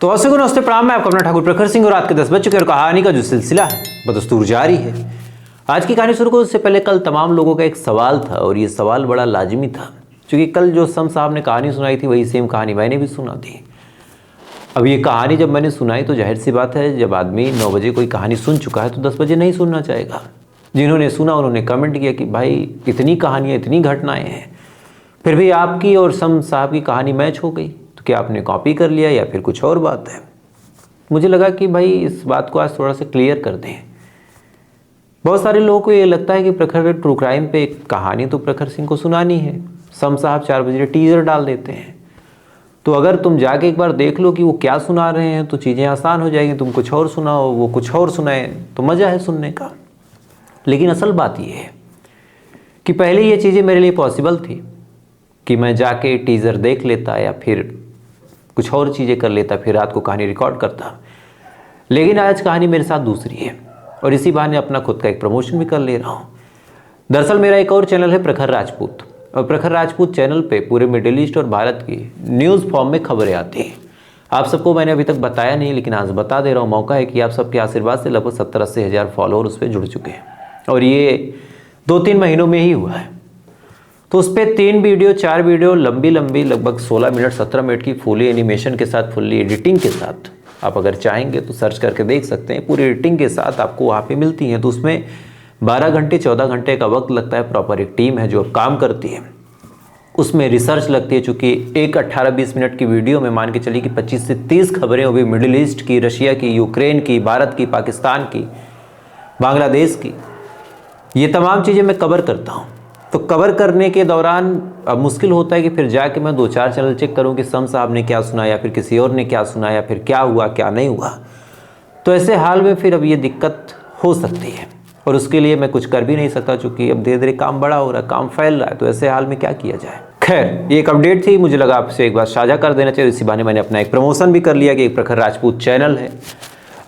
तो असगुन नमस्ते प्रणाम, मैं आपका अपना ठाकुर प्रखर सिंह और रात के 10 बज चुके और कहानी का जो सिलसिला है बदस्तूर जारी है। आज की कहानी शुरू करने से पहले कल तमाम लोगों का एक सवाल था और ये सवाल बड़ा लाजमी था, क्योंकि कल जो सम साहब ने कहानी सुनाई थी वही सेम कहानी मैंने भी सुना थी। अब ये कहानी जब मैंने सुनाई तो जाहिर सी बात है, जब आदमी 9 बजे कोई कहानी सुन चुका है तो 10 बजे नहीं सुनना चाहेगा। जिन्होंने सुना उन्होंने कमेंट किया कि भाई इतनी कहानियाँ, इतनी घटनाएँ हैं, फिर भी आपकी और सम साहब की कहानी मैच हो गई, तो क्या आपने कॉपी कर लिया या फिर कुछ और बात है। मुझे लगा कि भाई इस बात को आज थोड़ा सा क्लियर कर दें। बहुत सारे लोगों को ये लगता है कि प्रखर ट्रू क्राइम पे एक कहानी तो प्रखर सिंह को सुनानी है, सम साहब 4 बजे टीजर डाल देते हैं, तो अगर तुम जाके एक बार देख लो कि वो क्या सुना रहे हैं तो चीज़ें आसान हो जाएगी। तुम कुछ और सुनाओ, वो कुछ और सुनाए, तो मज़ा है सुनने का। लेकिन असल बात ये है कि पहले ये चीज़ें मेरे लिए पॉसिबल थी कि मैं जाके टीज़र देख लेता या फिर कुछ और चीज़ें कर लेता, फिर रात को कहानी रिकॉर्ड करता। लेकिन आज कहानी मेरे साथ दूसरी है और इसी बहाने अपना खुद का एक प्रमोशन भी कर ले रहा हूँ। दरअसल मेरा एक और चैनल है प्रखर राजपूत, और प्रखर राजपूत चैनल पे पूरे मिडिल ईस्ट और भारत की न्यूज़ फॉर्म में खबरें आती हैं। आप सबको मैंने अभी तक बताया नहीं, लेकिन आज बता दे रहा हूँ। मौका है कि आप सबके आशीर्वाद से लगभग 70-80 हज़ार फॉलोअर उस पर जुड़ चुके हैं और ये 2-3 महीनों में ही हुआ है। तो उस पर 3 वीडियो 4 वीडियो लंबी लगभग 16 मिनट 17 मिनट की फुली एनिमेशन के साथ, फुल्ली एडिटिंग के साथ, आप अगर चाहेंगे तो सर्च करके देख सकते हैं। पूरी एडिटिंग के साथ आपको वहाँ पे मिलती हैं। तो उसमें 12 घंटे 14 घंटे का वक्त लगता है। प्रॉपर एक टीम है जो काम करती है, उसमें रिसर्च लगती है। चूँकि एक 18-20 मिनट की वीडियो में मान के चलिए कि 25 से 30 खबरें, वो भी मिडिल ईस्ट की, रशिया की, यूक्रेन की, भारत की, पाकिस्तान की, बांग्लादेश की, ये तमाम चीज़ें मैं कवर करता हूँ। तो कवर करने के दौरान अब मुश्किल होता है कि फिर जाके मैं 2-4 चैनल चेक करूं कि सम साहब ने क्या सुना या फिर किसी और ने क्या सुना या फिर क्या हुआ क्या नहीं हुआ। तो ऐसे हाल में फिर अब ये दिक्कत हो सकती है और उसके लिए मैं कुछ कर भी नहीं सकता, चूँकि अब धीरे धीरे काम बड़ा हो रहा है, काम फैल रहा है। तो ऐसे हाल में क्या किया जाए। खैर, ये एक अपडेट थी, मुझे लगा आपसे एक बार साझा कर देना चाहिए। इसी बहाने मैंने अपना एक प्रमोशन भी कर लिया कि एक प्रखर राजपूत चैनल है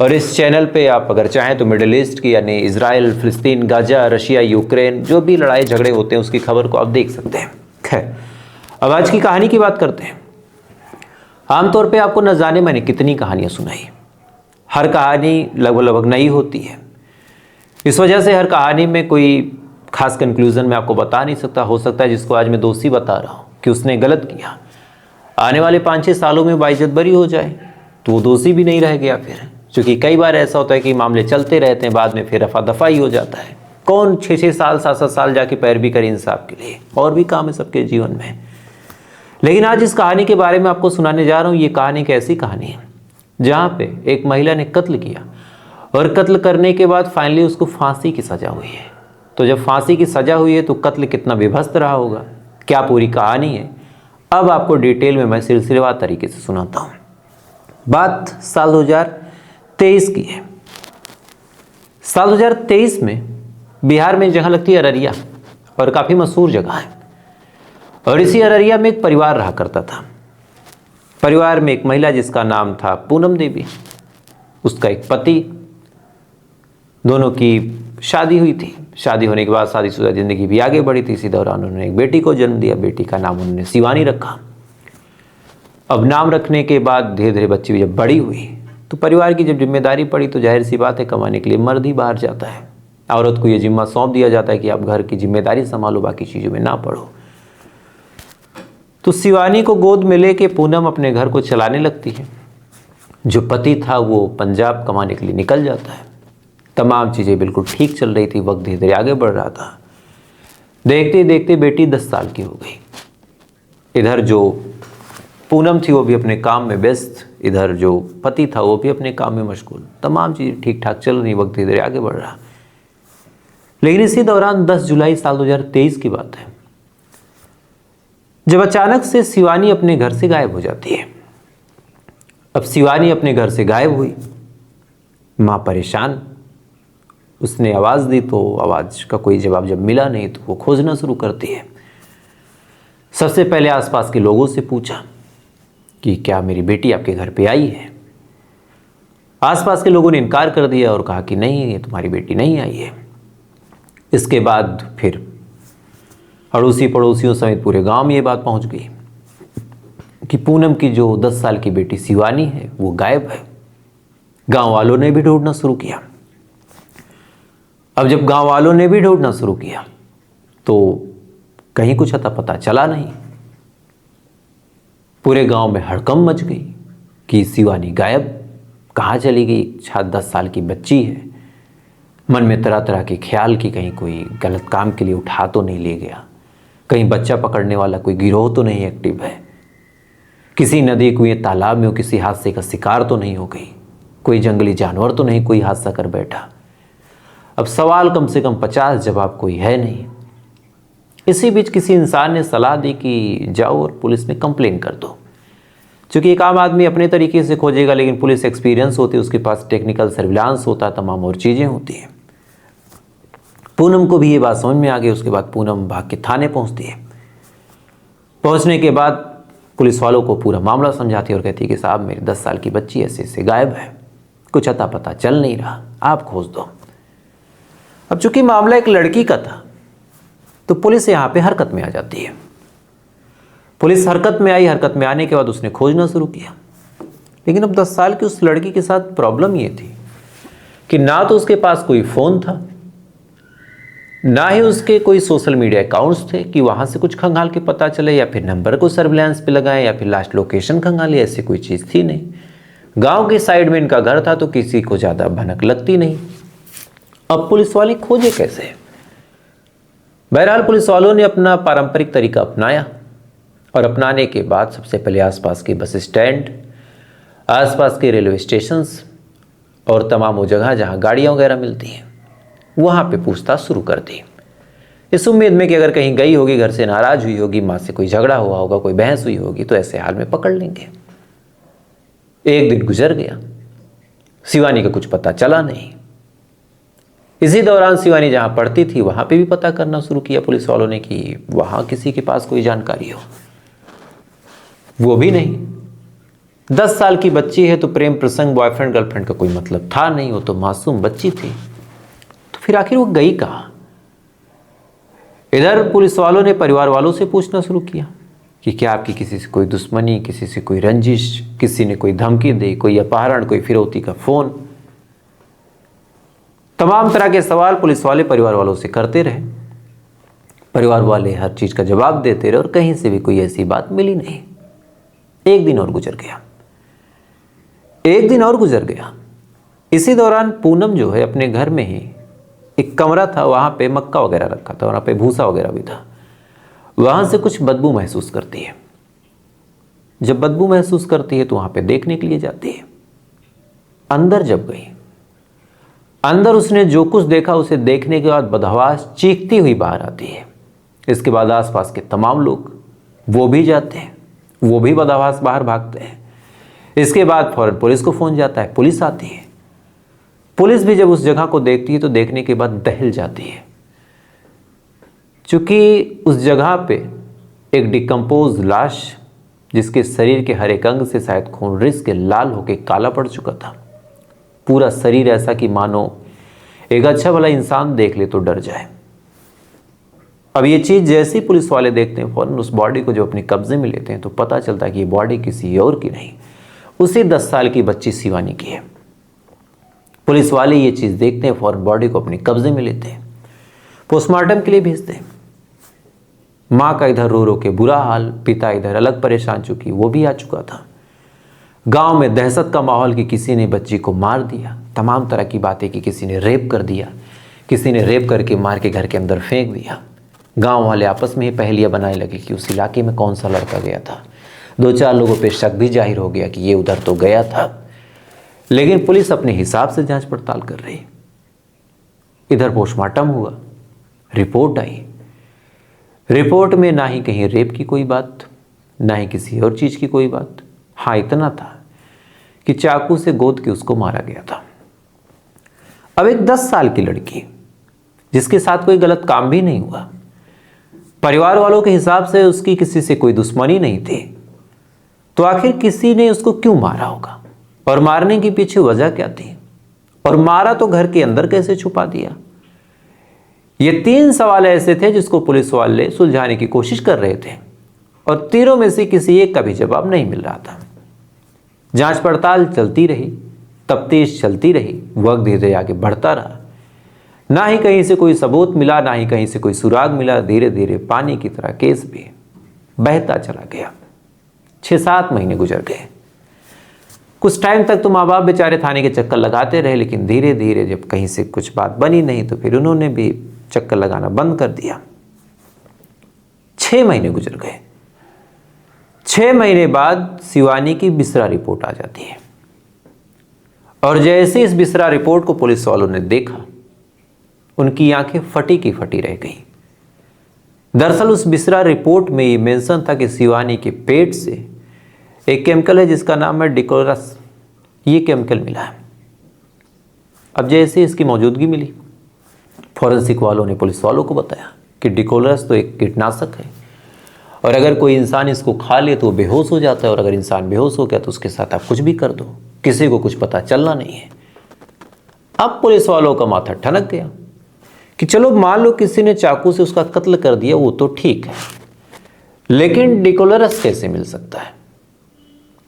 और इस चैनल पे आप अगर चाहें तो मिडिल ईस्ट की, यानी इजराइल, फिलिस्तीन, गाजा, रशिया, यूक्रेन, जो भी लड़ाई झगड़े होते हैं उसकी खबर को आप देख सकते हैं। खैर, अब आज की कहानी की बात करते हैं। आमतौर पे आपको न जाने मैंने कितनी कहानियां सुनाई, हर कहानी लगभग नई होती है। इस वजह से हर कहानी में कोई खास कंक्लूजन मैं आपको बता नहीं सकता। हो सकता है जिसको आज मैं दोषी बता रहा हूँ कि उसने गलत किया, आने वाले 5-6 सालों में बाइज्जत बरी हो जाए तो वो दोषी भी नहीं रह गया फिर। क्योंकि कई बार ऐसा होता है कि मामले चलते रहते हैं, बाद में फिर रफा दफा ही हो जाता है। कौन 6-6 साल 7-7 साल जाके पैरवी करे इंसाफ के लिए, और भी काम है सबके जीवन में। लेकिन आज इस कहानी के बारे में आपको सुनाने जा रहा हूँ। ये कहानी एक ऐसी कहानी है जहाँ पे एक महिला ने कत्ल किया और कत्ल करने के बाद फाइनली उसको फांसी की सज़ा हुई है। तो जब फांसी की सज़ा हुई है तो कत्ल कितना बेभत्स रहा होगा, क्या पूरी कहानी है, अब आपको डिटेल में मैं सिलसिलेवार तरीके से सुनाता हूँ। बात साल 2023 की है। साल 2023 में बिहार में एक जगह लगती है अररिया, और काफ़ी मशहूर जगह है। और इसी अररिया में एक परिवार रहा करता था। परिवार में एक महिला जिसका नाम था पूनम देवी, उसका एक पति, दोनों की शादी हुई थी। शादी होने के बाद शादीशुदा जिंदगी भी आगे बढ़ी थी। इसी दौरान उन्होंने एक बेटी को जन्म दिया। बेटी का नाम उन्होंने शिवानी रखा। अब नाम रखने के बाद धीरे धीरे बच्ची जब बड़ी हुई तो परिवार की जब जिम्मेदारी पड़ी तो जाहिर सी बात है, कमाने के लिए मर्द ही बाहर जाता है। औरत को ये जिम्मा सौंप दिया जाता है कि आप घर की जिम्मेदारी संभालो, बाकी चीज़ों में ना पड़ो। तो शिवानी को गोद में लेके पूनम अपने घर को चलाने लगती है। जो पति था वो पंजाब कमाने के लिए निकल जाता है। तमाम चीज़ें बिल्कुल ठीक चल रही थी, वक्त धीरे धीरे आगे बढ़ रहा था। देखते देखते बेटी 10 साल की हो गई। इधर जो पूनम थी वो भी अपने काम में व्यस्त, इधर जो पति था वो भी अपने काम में मशगूल। तमाम चीज़ें ठीक ठाक चल रही, वक्त धीरे धीरे आगे बढ़ रहा। लेकिन इसी दौरान 10 जुलाई साल 2023 की बात है, जब अचानक से शिवानी अपने घर से गायब हो जाती है। अब शिवानी अपने घर से गायब हुई, माँ परेशान। उसने आवाज़ दी तो आवाज़ का कोई जवाब जब मिला नहीं तो वो खोजना शुरू करती है। सबसे पहले आसपास के लोगों से पूछा कि क्या मेरी बेटी आपके घर पे आई है। आसपास के लोगों ने इनकार कर दिया और कहा कि नहीं, ये तुम्हारी बेटी नहीं आई है। इसके बाद फिर अड़ोसी पड़ोसियों समेत पूरे गांव में ये बात पहुंच गई कि पूनम की जो 10 साल की बेटी शिवानी है वो गायब है। गांव वालों ने भी ढूंढना शुरू किया। अब जब गांव वालों ने भी ढूंढना शुरू किया तो कहीं कुछ अता पता चला नहीं। पूरे गांव में हड़कंप मच गई कि शिवानी गायब, कहाँ चली गई। 10 साल की बच्ची है। मन में तरह तरह के ख्याल कि कहीं कोई गलत काम के लिए उठा तो नहीं ले गया, कहीं बच्चा पकड़ने वाला कोई गिरोह तो नहीं एक्टिव है, किसी नदी कुएं तालाब में किसी हादसे का शिकार तो नहीं हो गई, कोई जंगली जानवर तो नहीं कोई हादसा कर बैठा। अब सवाल कम से कम 50, जवाब कोई है नहीं। इसी बीच किसी इंसान ने सलाह दी कि जाओ और पुलिस में कंप्लेन कर दो। क्योंकि एक आम आदमी अपने तरीके से खोजेगा, लेकिन पुलिस एक्सपीरियंस होती है, उसके पास टेक्निकल सर्विलांस होता है, तमाम और चीज़ें होती हैं। पूनम को भी ये बात समझ में आ गई। उसके बाद पूनम भाग के थाने पहुंचती है। पहुंचने के बाद पुलिस वालों को पूरा मामला समझाती है और कहती है कि साहब मेरी 10 साल की बच्ची ऐसे ऐसे गायब है, कुछ अता पता चल नहीं रहा, आप खोज दो। अब चूंकि मामला एक लड़की का था तो पुलिस यहाँ पे हरकत में आ जाती है। पुलिस हरकत में आई। हरकत में आने के बाद उसने खोजना शुरू किया। लेकिन अब 10 साल की उस लड़की के साथ प्रॉब्लम ये थी कि ना तो उसके पास कोई फ़ोन था, ना ही उसके कोई सोशल मीडिया अकाउंट्स थे कि वहाँ से कुछ खंगाल के पता चले, या फिर नंबर को सर्विलांस पे लगाएं, या फिर लास्ट लोकेशन खंगाली। ऐसी कोई चीज़ थी नहीं। गांव के साइड में इनका घर था तो किसी को ज़्यादा भनक लगती नहीं। अब पुलिस वाले खोजे कैसे? बहरहाल पुलिस वालों ने अपना पारंपरिक तरीका अपनाया और अपनाने के बाद सबसे पहले आसपास के बस स्टैंड, आसपास के रेलवे स्टेशंस और तमाम वो जगह जहाँ गाड़ियाँ वगैरह मिलती हैं वहाँ पे पूछताछ शुरू कर दी, इस उम्मीद में कि अगर कहीं गई होगी, घर से नाराज़ हुई होगी, माँ से कोई झगड़ा हुआ होगा, कोई बहस हुई होगी तो ऐसे हाल में पकड़ लेंगे। एक दिन गुजर गया, शिवानी का कुछ पता चला नहीं। इसी दौरान शिवानी जहाँ पढ़ती थी वहाँ पे भी पता करना शुरू किया पुलिस वालों ने कि वहाँ किसी के पास कोई जानकारी हो, वो भी नहीं। 10 साल की बच्ची है तो प्रेम प्रसंग, बॉयफ्रेंड गर्लफ्रेंड का कोई मतलब था नहीं, वो तो मासूम बच्ची थी। तो फिर आखिर वो गई कहाँ? इधर पुलिस वालों ने परिवार वालों से पूछना शुरू किया कि क्या आपकी किसी से कोई दुश्मनी, किसी से कोई रंजिश, किसी ने कोई धमकी दी, कोई अपहरण, कोई फिरौती का फोन। तमाम तरह के सवाल पुलिस वाले परिवार वालों से करते रहे। परिवार वाले हर चीज का जवाब देते रहे और कहीं से भी कोई ऐसी बात मिली नहीं। एक दिन और गुजर गया, एक दिन और गुजर गया। इसी दौरान पूनम जो है अपने घर में ही एक कमरा था, वहां पे मक्का वगैरह रखा था, वहां पे भूसा वगैरह भी था। वहां से कुछ बदबू महसूस करती है। जब बदबू महसूस करती है तो वहां पे देखने के लिए जाती है। अंदर जब गई, अंदर उसने जो कुछ देखा उसे देखने के बाद बदहवास चीखती हुई बाहर आती है। इसके बाद आसपास के तमाम लोग वो भी जाते हैं, वो भी बदहवास बाहर भागते हैं। इसके बाद फौरन पुलिस को फोन जाता है, पुलिस आती है। पुलिस भी जब उस जगह को देखती है तो देखने के बाद दहल जाती है, क्योंकि उस जगह पे एक डिकम्पोज लाश, जिसके शरीर के हर एक अंग से शायद खून रिस के लाल होकर काला पड़ चुका था। पूरा शरीर ऐसा कि मानो एक अच्छा भला इंसान देख ले तो डर जाए। अब ये चीज़ जैसे ही पुलिस वाले देखते हैं, फौरन उस बॉडी को जो अपने कब्जे में लेते हैं तो पता चलता है कि ये बॉडी किसी और की नहीं, उसी 10 साल की बच्ची शिवानी की है। पुलिस वाले ये चीज़ देखते हैं, फौरन बॉडी को अपने कब्जे में लेते हैं, पोस्टमार्टम के लिए भेजते हैं। माँ का इधर रो रो के बुरा हाल, पिता इधर अलग परेशान, चूंकि वो भी आ चुका था। गांव में दहशत का माहौल कि किसी ने बच्ची को मार दिया, तमाम तरह की बातें कि किसी ने रेप कर दिया, किसी ने रेप करके मार के घर के अंदर फेंक दिया। गांव वाले आपस में ही पहेलियां बनाने लगे कि उस इलाके में कौन सा लड़का गया था। 2-4 लोगों पे शक भी जाहिर हो गया कि ये उधर तो गया था, लेकिन पुलिस अपने हिसाब से जांच पड़ताल कर रही। इधर पोस्टमार्टम हुआ, रिपोर्ट आई। रिपोर्ट में ना ही कहीं रेप की कोई बात, ना ही किसी और चीज़ की कोई बात। हाँ, इतना था कि चाकू से गोद के उसको मारा गया था। अब एक 10 साल की लड़की जिसके साथ कोई गलत काम भी नहीं हुआ, परिवार वालों के हिसाब से उसकी किसी से कोई दुश्मनी नहीं थी, तो आखिर किसी ने उसको क्यों मारा होगा और मारने के पीछे वजह क्या थी, और मारा तो घर के अंदर कैसे छुपा दिया? ये 3 सवाल ऐसे थे जिसको पुलिस वाले सुलझाने की कोशिश कर रहे थे। और तीनों में से किसी एक का भी जवाब नहीं मिल रहा था। जांच पड़ताल चलती रही, तफ्तीश चलती रही, वक्त धीरे धीरे आगे बढ़ता रहा। ना ही कहीं से कोई सबूत मिला, ना ही कहीं से कोई सुराग मिला। धीरे धीरे पानी की तरह केस भी बहता चला गया। 6-7 महीने गुजर गए। कुछ टाइम तक तो माँ बाप बेचारे थाने के चक्कर लगाते रहे, लेकिन धीरे धीरे जब कहीं से कुछ बात बनी नहीं तो फिर उन्होंने भी चक्कर लगाना बंद कर दिया। 6 महीने गुजर गए। 6 महीने बाद शिवानी की बिसरा रिपोर्ट आ जाती है और जैसे इस बिसरा रिपोर्ट को पुलिस वालों ने देखा, उनकी आंखें फटी की फटी रह गई। दरअसल उस बिसरा रिपोर्ट में ये मेंशन था कि शिवानी के पेट से एक केमिकल है जिसका नाम है डिकोलरस। ये केमिकल मिला है। अब जैसे इसकी मौजूदगी मिली, फॉरेंसिक वालों ने पुलिस वालों को बताया कि डिकोलरस तो एक कीटनाशक है और अगर कोई इंसान इसको खा ले तो वो बेहोश हो जाता है, और अगर इंसान बेहोश हो गया तो उसके साथ आप कुछ भी कर दो, किसी को कुछ पता चलना नहीं है। अब पुलिस वालों का माथा ठनक गया कि चलो मान लो किसी ने चाकू से उसका कत्ल कर दिया, वो तो ठीक है, लेकिन डिकोलरस कैसे मिल सकता है?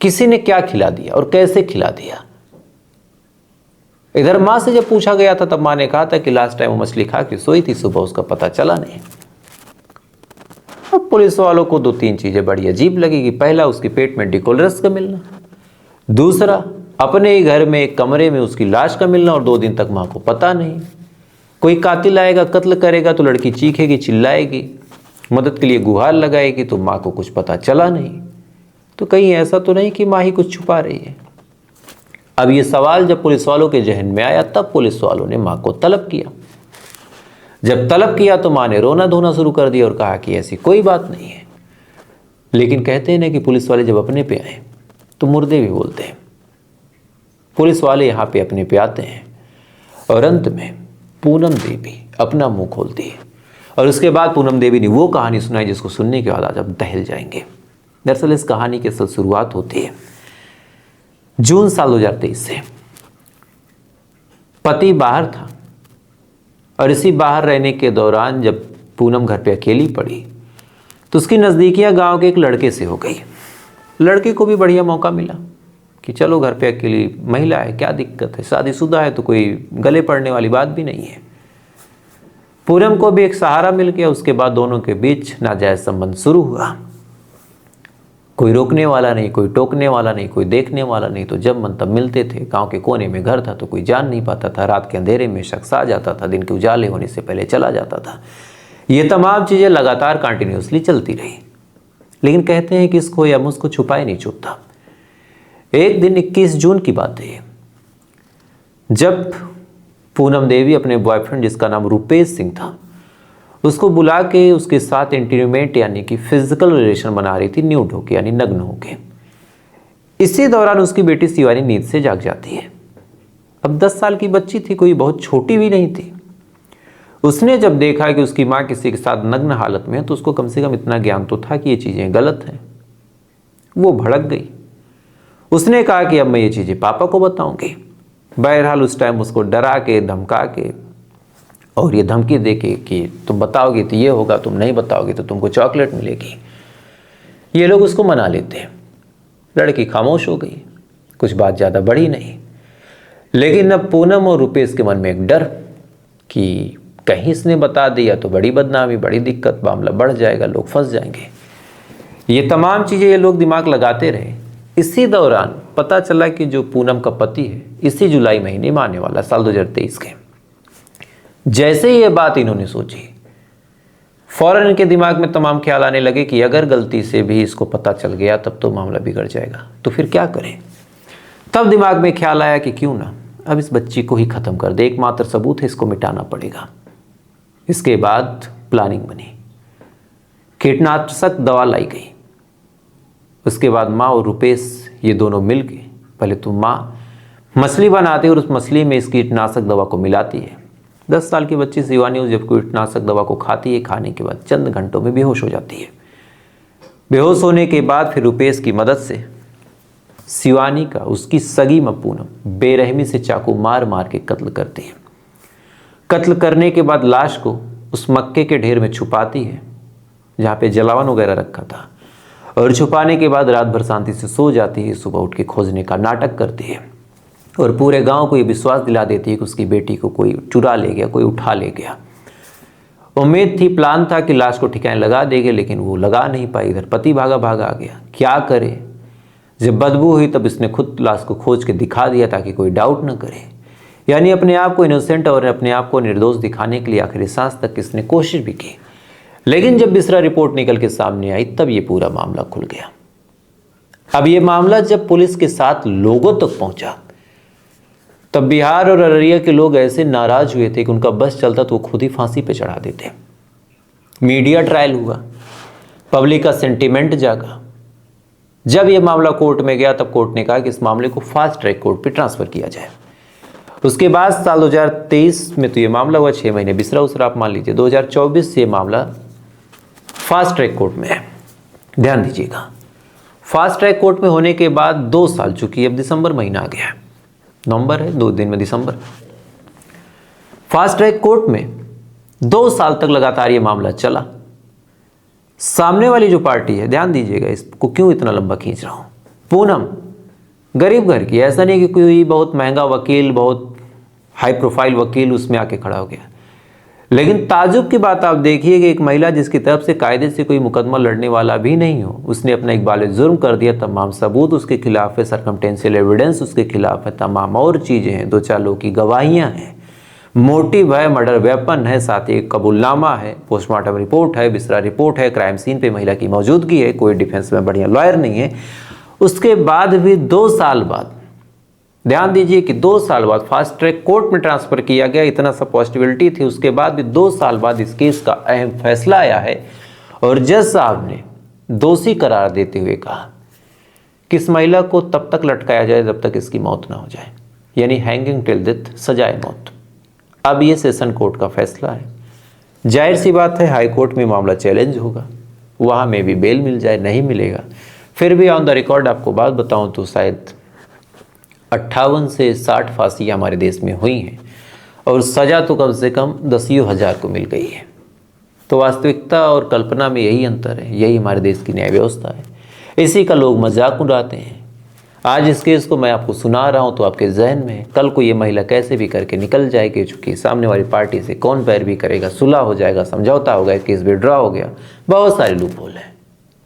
किसी ने क्या खिला दिया और कैसे खिला दिया? इधर मां से जब पूछा गया था तब मां ने कहा था कि लास्ट टाइम वो मछली खा के सोई थी, सुबह उसका पता चला नहीं। अब पुलिस वालों को 2-3 चीजें बड़ी अजीब लगी कि पहला, उसके पेट में डिकोलरस का मिलना, दूसरा, अपने ही घर में एक कमरे में उसकी लाश का मिलना और 2 दिन तक मां को पता नहीं। कोई कातिल आएगा, कत्ल करेगा तो लड़की चीखेगी, चिल्लाएगी, मदद के लिए गुहार लगाएगी, तो मां को कुछ पता चला नहीं। तो कहीं ऐसा तो नहीं कि मां ही कुछ छुपा रही है? अब ये सवाल जब पुलिस वालों के जहन में आया तब पुलिस वालों ने मां को तलब किया। जब तलब किया तो मां ने रोना धोना शुरू कर दिया और कहा कि ऐसी कोई बात नहीं है। लेकिन कहते हैं ना कि पुलिस वाले जब अपने पे आए तो मुर्दे भी बोलते हैं। पुलिस वाले यहाँ पे अपने पे आते हैं और अंत में पूनम देवी अपना मुंह खोलती है और उसके बाद पूनम देवी ने वो कहानी सुनाई जिसको सुनने के बाद आज आप दहल जाएंगे। दरअसल इस कहानी की असल शुरुआत होती है जून साल 2023 से। पति बाहर था और इसी बाहर रहने के दौरान जब पूनम घर पे अकेली पड़ी तो उसकी नज़दीकियां गांव के एक लड़के से हो गई। लड़के को भी बढ़िया मौका मिला कि चलो घर पे अकेली महिला है, क्या दिक्कत है, शादीशुदा है तो कोई गले पड़ने वाली बात भी नहीं है। पूनम को भी एक सहारा मिल गया। उसके बाद दोनों के बीच नाजायज संबंध शुरू हुआ। कोई रोकने वाला नहीं, कोई टोकने वाला नहीं, कोई देखने वाला नहीं, तो जब मन तब मिलते थे। गांव के कोने में घर था तो कोई जान नहीं पाता था। रात के अंधेरे में शख्स आ जाता था, दिन के उजाले होने से पहले चला जाता था। ये तमाम चीज़ें लगातार कंटिन्यूसली चलती रही। लेकिन कहते हैं कि इसको या मुझको छुपाए नहीं छुपता। एक दिन 21 जून की बात है जब पूनम देवी अपने बॉयफ्रेंड जिसका नाम रुपेश सिंह था उसको बुला के उसके साथ इंटीमेट यानी कि फिजिकल रिलेशन बना रही थी, न्यूड होके यानी नग्न होके। इसी दौरान उसकी बेटी शिवानी नींद से जाग जाती है। अब 10 साल की बच्ची थी, कोई बहुत छोटी भी नहीं थी। उसने जब देखा कि उसकी माँ किसी के साथ नग्न हालत में है तो उसको कम से कम इतना ज्ञान तो था कि ये चीज़ें गलत हैं। वो भड़क गई। उसने कहा कि अब मैं ये चीज़ें पापा को बताऊंगी। बहरहाल उस टाइम उसको डरा के, धमका के और ये धमकी दे के कि तुम बताओगे तो ये होगा, तुम नहीं बताओगे तो तुमको चॉकलेट मिलेगी। ये लोग उसको मना लेते हैं। लड़की खामोश हो गई, कुछ बात ज़्यादा बड़ी नहीं। लेकिन अब पूनम और रुपेश के मन में एक डर कि कहीं इसने बता दिया तो बड़ी बदनामी, बड़ी दिक्कत, मामला बढ़ जाएगा, लोग फंस जाएंगे। ये तमाम चीज़ें ये लोग दिमाग लगाते रहे। इसी दौरान पता चला कि जो पूनम का पति है इसी जुलाई महीने में आने वाला, साल 2023 के। जैसे ही ये बात इन्होंने सोची, फौरन इनके दिमाग में तमाम ख्याल आने लगे कि अगर गलती से भी इसको पता चल गया तब तो मामला बिगड़ जाएगा, तो फिर क्या करें। तब दिमाग में ख्याल आया कि क्यों ना अब इस बच्ची को ही ख़त्म कर दे, एकमात्र सबूत है, इसको मिटाना पड़ेगा। इसके बाद प्लानिंग बनी, कीटनाशक दवा लाई गई। उसके बाद माँ और रुपेश ये दोनों मिल के पहले तो माँ मछली बनाती है और उस मछली में इस कीटनाशक दवा को मिलाती है। 10 साल की बच्ची शिवानी जब कीटनाशक दवा को खाती है, खाने के बाद चंद घंटों में बेहोश हो जाती है। बेहोश होने के बाद फिर रुपेश की मदद से शिवानी का उसकी सगी मां पूनम बेरहमी से चाकू मार मार के कत्ल करती है। कत्ल करने के बाद लाश को उस मक्के के ढेर में छुपाती है जहाँ पे जलावन वगैरह रखा था, और छुपाने के बाद रात भर शांति से सो जाती है, सुबह उठ के खोजने का नाटक करती है और पूरे गांव को ये विश्वास दिला देती है कि उसकी बेटी को कोई चुरा ले गया, कोई उठा ले गया। उम्मीद थी, प्लान था कि लाश को ठिकाने लगा देंगे, लेकिन वो लगा नहीं पाई। इधर पति भागा भागा आ गया, क्या करे। जब बदबू हुई तब इसने खुद लाश को खोज के दिखा दिया ताकि कोई डाउट न करे। यानी अपने आप को इनोसेंट और अपने आप को निर्दोष दिखाने के लिए आखिरी सांस तक इसने कोशिश भी की। लेकिन जब बिसरा रिपोर्ट निकल के सामने आई तब ये पूरा मामला खुल गया। अब ये मामला जब पुलिस के साथ लोगों तक पहुंचा तब बिहार और अररिया के लोग ऐसे नाराज हुए थे कि उनका बस चलता तो वो खुद ही फांसी पे चढ़ा देते। मीडिया ट्रायल हुआ, पब्लिक का सेंटिमेंट जागा। जब ये मामला कोर्ट में गया तब कोर्ट ने कहा कि इस मामले को फास्ट ट्रैक कोर्ट पे ट्रांसफर किया जाए। उसके बाद साल 2023 में तो ये मामला हुआ, 6 महीने बिसरा उसरा आप मान लीजिए। 2024 से ये मामला फास्ट ट्रैक कोर्ट में है। ध्यान दीजिएगा, फास्ट ट्रैक कोर्ट में होने के बाद 2 साल, चूंकि अब दिसंबर महीना आ गया है, नवंबर है, 2 दिन में दिसंबर। फास्ट ट्रैक कोर्ट में 2 साल तक लगातार ये मामला चला। सामने वाली जो पार्टी है, ध्यान दीजिएगा, इसको क्यों इतना लंबा खींच रहा हूं, पूनम गरीब घर की, ऐसा नहीं कि कोई बहुत महंगा वकील, बहुत हाई प्रोफाइल वकील उसमें आके खड़ा हो गया। लेकिन ताजुब की बात आप देखिए कि एक महिला जिसकी तरफ से कायदे से कोई मुकदमा लड़ने वाला भी नहीं हो, उसने अपना इकबाल जुर्म कर दिया। तमाम सबूत उसके खिलाफ है, सर्कमटेंशियल एविडेंस उसके खिलाफ है, तमाम और चीज़ें हैं, 2-4 लोगों की गवाहियाँ हैं, मोटिव है, मर्डर वेपन है, साथ ही कबूलनामा है, पोस्टमार्टम रिपोर्ट है, बिसरा रिपोर्ट है, क्राइम सीन पे महिला की मौजूदगी है, कोई डिफेंस में बढ़िया लॉयर नहीं है। उसके बाद भी 2 साल बाद, ध्यान दीजिए कि 2 साल बाद फास्ट ट्रैक कोर्ट में ट्रांसफर किया गया, इतना सा पॉसिबिलिटी थी। उसके बाद भी 2 साल बाद इस केस का अहम फैसला आया है और जज साहब ने दोषी करार देते हुए कहा कि इस महिला को तब तक लटकाया जाए जब तक इसकी मौत ना हो जाए, यानी हैंगिंग टिल डेथ, सजाए मौत। अब ये सेशन कोर्ट का फैसला है। जाहिर सी बात है हाई कोर्ट में मामला चैलेंज होगा, वहाँ में भी बेल मिल जाए, नहीं मिलेगा। फिर भी ऑन द रिकॉर्ड आपको बात बताऊं तो शायद 58 से 60 फांसियाँ हमारे देश में हुई हैं और सज़ा तो कम से कम 10 हज़ार को मिल गई है। तो वास्तविकता और कल्पना में यही अंतर है, यही हमारे देश की न्याय व्यवस्था है। इसी का लोग मजाक उड़ाते हैं। आज इस केस को मैं आपको सुना रहा हूँ तो आपके जहन में है, कल को ये महिला कैसे भी करके निकल जाएगी, चूँकि सामने वाली पार्टी से कौन पैरवी करेगा, सुलह हो जाएगा, समझौता हो गया, केस विड्रॉ हो गया, बहुत सारे लूप होल हैं,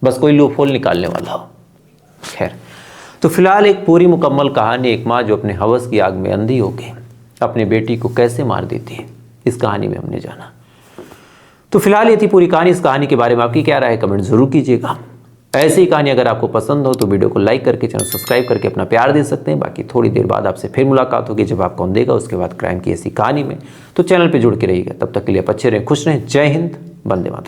बस कोई लूप होल निकालने वाला हो। खैर, तो फिलहाल एक पूरी मुकम्मल कहानी, एक माँ जो अपने हवस की आग में अंधी होके अपनी बेटी को कैसे मार देती है, इस कहानी में हमने जाना। तो फिलहाल ये थी पूरी कहानी। इस कहानी के बारे में आपकी क्या राय है, कमेंट जरूर कीजिएगा। ऐसी कहानी अगर आपको पसंद हो तो वीडियो को लाइक करके, चैनल सब्सक्राइब करके अपना प्यार दे सकते हैं। बाकी थोड़ी देर बाद आपसे फिर मुलाकात होगी, जब आप कौन देगा उसके बाद क्राइम की ऐसी कहानी में। तो चैनल पर जुड़ के रहिएगा। तब तक के लिए आप अच्छे रहें, खुश रहें। जय हिंद, वंदे मातरम।